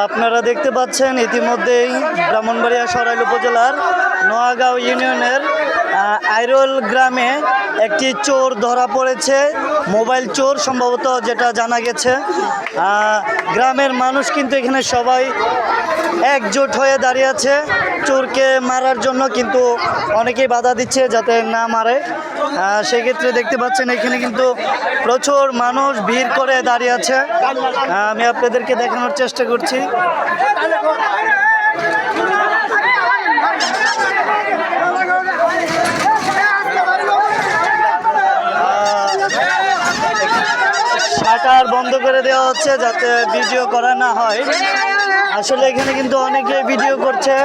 আপনারা দেখতে পাচ্ছেন ইতিমধ্যেই ব্রাহ্মণবাড়িয়া সরাইল উপজেলার নোয়াগাঁও ইউনিয়নের আইরোল গ্রামে একটি চোর ধরা পড়েছে, মোবাইল চোর সম্ভবত, যেটা জানা গেছে। গ্রামের মানুষ কিন্তু এখানে সবাই একজোট হয়ে দাঁড়িয়ে আছে চোরকে মারার জন্য, কিন্তু অনেকেই বাধা দিচ্ছে যাতে না মারে। সেক্ষেত্রে দেখতে পাচ্ছেন এখানে কিন্তু প্রচুর মানুষ ভিড় করে দাঁড়িয়ে আছে। আমি আপনাদেরকে দেখানোর চেষ্টা করছি। শাটার বন্ধ করে দেওয়া হচ্ছে যাতে ভিডিও করা না হয়। আসলে এখানে কিন্তু অনেকে ভিডিও করছে।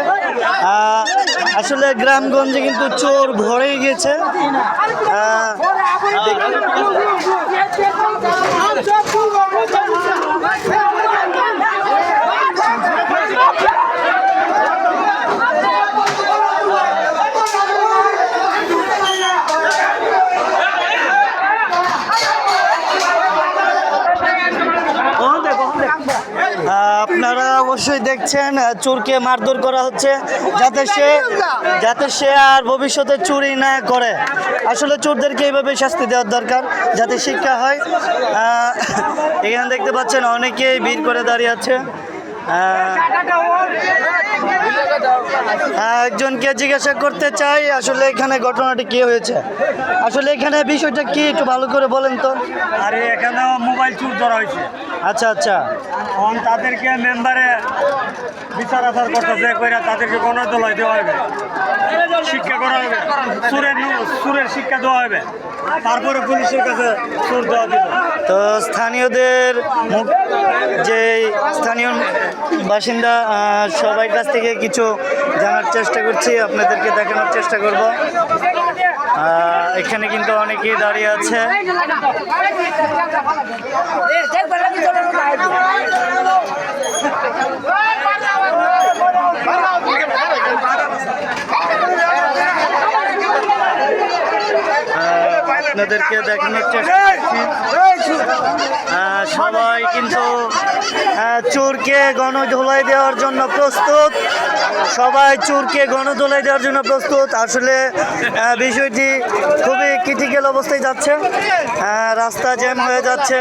আসলে গ্রামগঞ্জে কিন্তু চোর ভরে গেছে। আপনারা অবশ্যই দেখছেন চোরকে মারধর করা হচ্ছে যাতে সে আর ভবিষ্যতে চুরি না করে। আসলে চোরদেরকে এইভাবে শাস্তি দেওয়ার দরকার যাতে শিক্ষা হয়। এখানে দেখতে পাচ্ছেন অনেকেই ভিড় করে দাঁড়িয়ে আছে। একজনকে জিজ্ঞাসা করতে চাই আসলে এখানে ঘটনাটি কি হয়েছে, আসলে এখানে বিষয়টা কি একটু ভালো করে বলেন তো। আরে এখানে মোবাইল চুর ধরা হয়েছে। আচ্ছা আচ্ছা, এখন তাদেরকে মেম্বারে বিচার আচার করতেছে কইরা তাদেরকে গণদোলাই দেওয়া হবে, শিক্ষা করা হবে, সুরের শিক্ষা দেওয়া হবে, তারপরে পুলিশের কাছে সুর দেওয়া দিব। তো স্থানীয়দের যে স্থানীয় বাসিন্দা সবাই কাছ থেকে কিছু জানার চেষ্টা করছি, আপনাদেরকে দেখানোর চেষ্টা করব। এখানে কিন্তু অনেকেই দাঁড়িয়ে আছে। আপনাদেরকে দেখানোর চেষ্টা করছি। সবাই কিন্তু চোরকে গণধোলাই দেওয়ার জন্য প্রস্তুত, সবাই চোরকে গণধোলাই দেওয়ার জন্য প্রস্তুত। আসলে বিষয়টি খুবই ক্রিটিক্যাল অবস্থায় যাচ্ছে, রাস্তা জ্যাম হয়ে যাচ্ছে।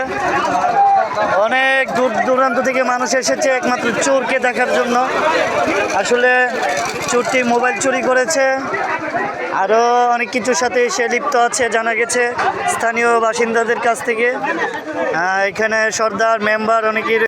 অনেক দূর দূরান্ত থেকে মানুষ এসেছে একমাত্র চোরকে দেখার জন্য। আসলে চোরটি মোবাইল চুরি করেছে, আরও অনেক কিছুর সাথে সে লিপ্ত আছে জানা গেছে স্থানীয় বাসিন্দাদের কাছ থেকে। এখানে সর্দার মেম্বার অনেকেই